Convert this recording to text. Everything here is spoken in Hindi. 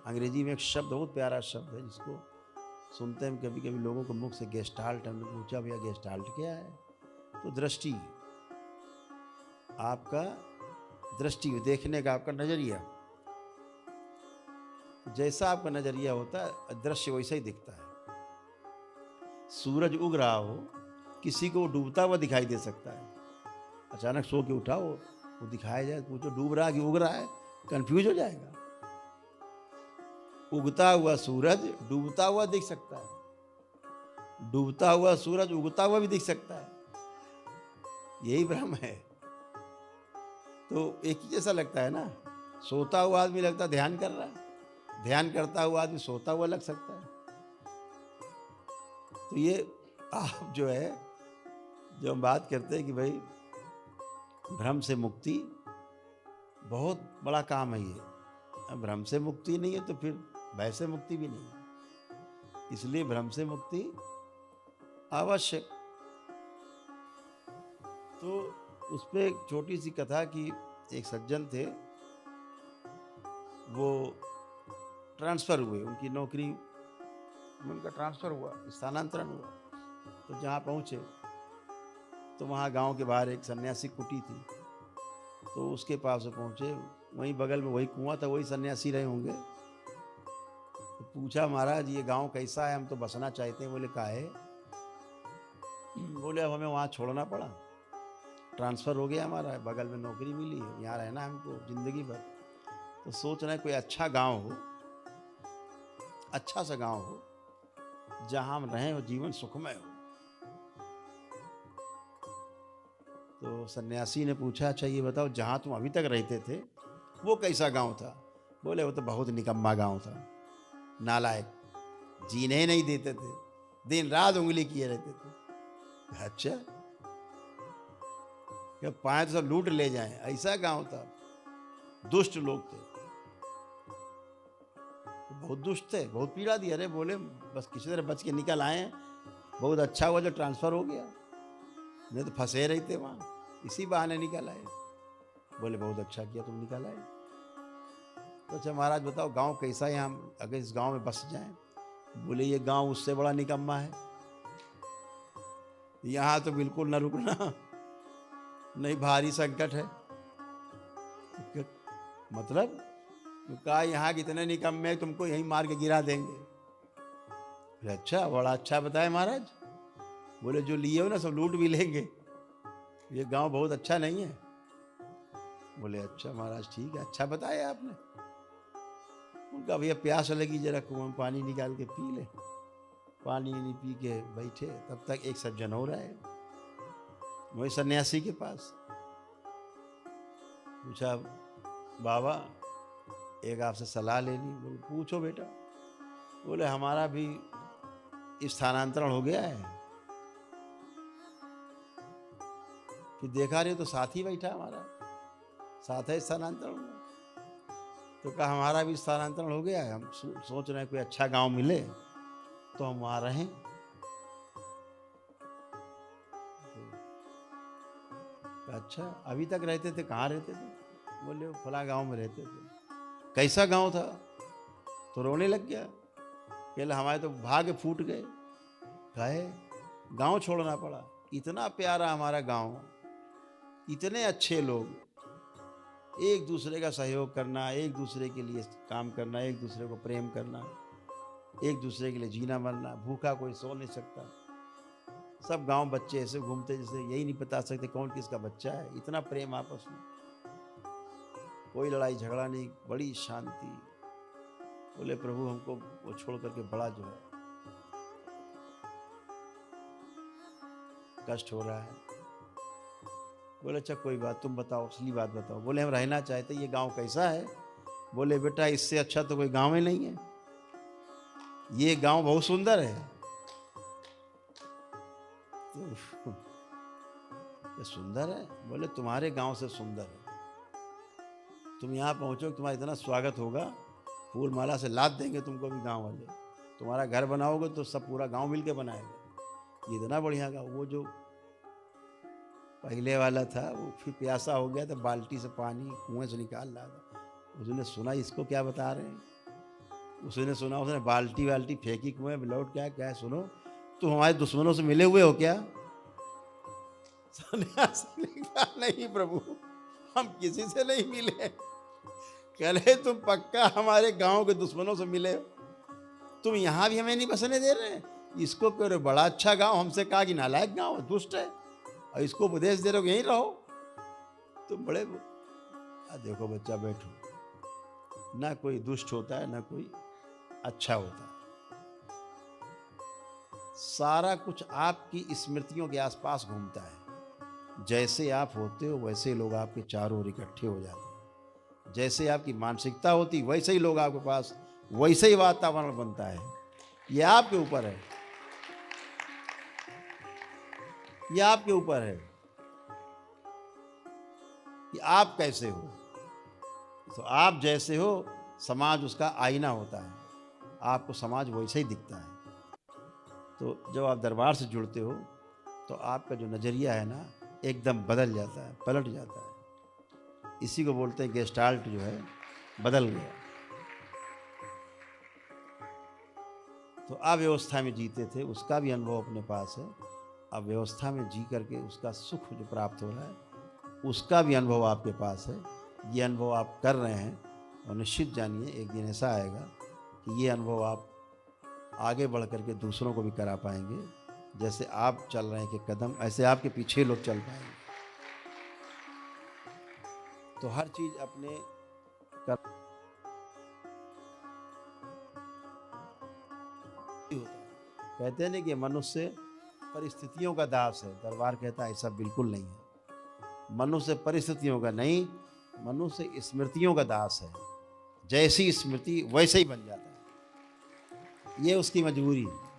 अंग्रेजी में एक शब्द बहुत प्यारा शब्द है जिसको सुनते हैं कभी कभी लोगों के मुख से, गेस्टाल्ट। हमने पूछा भैया गेस्टाल्ट क्या है? तो दृष्टि, आपका दृष्टि, देखने का आपका नजरिया। जैसा आपका नजरिया होता है दृश्य वैसा ही दिखता है। सूरज उग रहा हो, किसी को डूबता हुआ दिखाई दे सकता है। अचानक सो के उठा वो दिखाया जाए, पूछो डूब रहा है कि उग रहा है, कंफ्यूज हो जाएगा। उगता हुआ सूरज डूबता हुआ दिख सकता है, डूबता हुआ सूरज उगता हुआ भी दिख सकता है। यही ब्रह्म है। तो एक ही जैसा लगता है ना। सोता हुआ आदमी लगता है ध्यान कर रहा है, ध्यान करता हुआ आदमी सोता हुआ लग सकता है। तो ये आप जो है, जो हम बात करते हैं कि भाई भ्रम से मुक्ति बहुत बड़ा काम है। ये भ्रम से मुक्ति नहीं है तो फिर भय से मुक्ति भी नहीं है। इसलिए भ्रम से मुक्ति आवश्यक। तो उस पर एक छोटी सी कथा कि एक सज्जन थे, वो ट्रांसफ़र हुए, उनकी नौकरी में उनका ट्रांसफ़र हुआ, स्थानांतरण हुआ। तो जहाँ पहुँचे तो वहाँ गांव के बाहर एक सन्यासी कुटी थी। तो उसके पास पहुँचे, वहीं बगल में वही कुआं था, वही सन्यासी रहे होंगे। तो पूछा महाराज ये गांव कैसा है, हम तो बसना चाहते हैं। बोले काहे? बोले अब हमें वहाँ छोड़ना पड़ा, ट्रांसफ़र हो गया हमारा, बगल में नौकरी मिली है, यहाँ रहना है हमको ज़िंदगी भर। तो सोच रहे कोई अच्छा गांव हो, अच्छा सा गांव हो जहाँ हम रहें और जीवन सुखमय हो। तो सन्यासी ने पूछा अच्छा ये बताओ जहाँ तुम अभी तक रहते थे वो कैसा गांव था? बोले वो तो बहुत निकम्मा गांव था, नालायक, जीने ही नहीं देते थे, दिन रात उंगली किए रहते थे। अच्छा, क्या पाए तो सब लूट ले जाएं, ऐसा गांव था? दुष्ट लोग थे, बहुत दुष्ट थे, बहुत पीड़ा दी। अरे बोले बस किसी तरह बच के निकल आए, बहुत अच्छा हुआ जो ट्रांसफ़र हो गया, नहीं तो फंसे रहे थे वहाँ, इसी बहाने निकल आए। बोले बहुत अच्छा किया तुम निकल आए। तो अच्छा महाराज बताओ गांव कैसा है, हम अगर इस गांव में बस जाएं? बोले ये गांव उससे बड़ा निकम्मा है, यहाँ तो बिल्कुल न रुकना, नहीं भारी संकट है। मतलब कहा यहाँ कितने निकम्मे तुमको यहीं मार के गिरा देंगे। अच्छा, बड़ा अच्छा बताए महाराज। बोले जो लिए हो ना सब लूट भी लेंगे, ये गांव बहुत अच्छा नहीं है। बोले अच्छा महाराज ठीक है, अच्छा बताया आपने। उनका भैया प्यास लगी, जरा कुआं में पानी निकाल के पी ले। पानी नहीं पी के बैठे, तब तक एक सज्जन हो रहा है वही सन्यासी के पास। पूछा बाबा एक आपसे सलाह लेनी। बोले पूछो बेटा। बोले हमारा भी स्थानांतरण हो गया है, कि देखा नहीं तो साथ ही बैठा हमारा, साथ है स्थानांतरण में। तो कहा हमारा भी स्थानांतरण हो गया है, हम सोच रहे हैं कोई अच्छा गांव मिले तो हम वहाँ रहें। अच्छा अभी तक रहते थे, कहाँ रहते थे? बोले वो फला गांव में रहते थे। कैसा गांव था? तो रोने लग गया, कहले हमारे तो भाग्य फूट गए, गए गांव छोड़ना पड़ा। इतना प्यारा हमारा गांव, इतने अच्छे लोग, एक दूसरे का सहयोग करना, एक दूसरे के लिए काम करना, एक दूसरे को प्रेम करना, एक दूसरे के लिए जीना मरना, भूखा कोई सो नहीं सकता। सब गांव बच्चे ऐसे घूमते जैसे यही नहीं बता सकते कौन किसका बच्चा है। इतना प्रेम आपस में, कोई लड़ाई झगड़ा नहीं, बड़ी शांति। बोले प्रभु हमको वो छोड़ करके बड़ा जो है कष्ट हो रहा है। बोले अच्छा कोई बात, तुम बताओ असली बात बताओ। बोले हम रहना चाहते, ये गांव कैसा है? बोले बेटा इससे अच्छा तो कोई गांव ही नहीं है, ये गांव बहुत सुंदर है। तो ये सुंदर है? बोले तुम्हारे गांव से सुंदर है। तुम यहाँ पहुँचो, तुम्हारा इतना स्वागत होगा, फूल माला से लाद देंगे तुमको भी गांव वाले। तुम्हारा घर बनाओगे तो सब पूरा गांव मिल के बनाएगा। ये इतना बढ़िया गाँव। वो जो पहले वाला था वो फिर प्यासा हो गया तो बाल्टी से पानी कुएं से निकाल रहा था। उसने सुना इसको क्या बता रहे हैं, उसने सुना, उसने बाल्टी वाल्टी फेंकी कुएं में, लौट क्या क्या है, सुनो तुम हमारे दुश्मनों से मिले हुए हो क्या? सन्यासी ने कहा नहीं प्रभु, हम किसी से नहीं मिले। कह रहे तुम पक्का हमारे गांव के दुश्मनों से मिले हो, तुम यहाँ भी हमें नहीं बसने दे रहे। इसको कह रहे बड़ा अच्छा गांव, हमसे कहा कि नालायक गांव है, दुष्ट है, और इसको उपदेश दे रहे हो यहीं रहो। तुम बड़े देखो बच्चा बैठो, ना कोई दुष्ट होता है ना कोई अच्छा होता है। सारा कुछ आपकी स्मृतियों के आसपास घूमता है। जैसे आप होते हो वैसे लोग आपके चारों ओर इकट्ठे हो जाते हैं। जैसे आपकी मानसिकता होती वैसे ही लोग आपके पास, वैसे ही वातावरण बनता है। ये आपके ऊपर है, ये आपके ऊपर है कि आप कैसे हो। तो आप जैसे हो समाज उसका आईना होता है, आपको समाज वैसे ही दिखता है। तो जब आप दरबार से जुड़ते हो तो आपका जो नज़रिया है ना एकदम बदल जाता है, पलट जाता है। इसी को बोलते हैं गेस्टाल्ट जो है बदल गया। तो अव्यवस्था में जीते थे, उसका भी अनुभव अपने पास है। अब व्यवस्था में जी करके उसका सुख जो प्राप्त हो रहा है उसका भी अनुभव आपके पास है। ये अनुभव आप कर रहे हैं और निश्चित जानिए एक दिन ऐसा आएगा कि ये अनुभव आप आगे बढ़ करके दूसरों को भी करा पाएंगे। जैसे आप चल रहे हैं कि कदम, ऐसे आपके पीछे लोग चल पाएंगे। तो हर चीज अपने कर कहते हैं ना कि मनुष्य परिस्थितियों का दास है। दरबार कहता है ऐसा बिल्कुल नहीं है। मनुष्य परिस्थितियों का नहीं, मनुष्य स्मृतियों का दास है। जैसी स्मृति वैसे ही बन जाता है, ये उसकी मजबूरी है।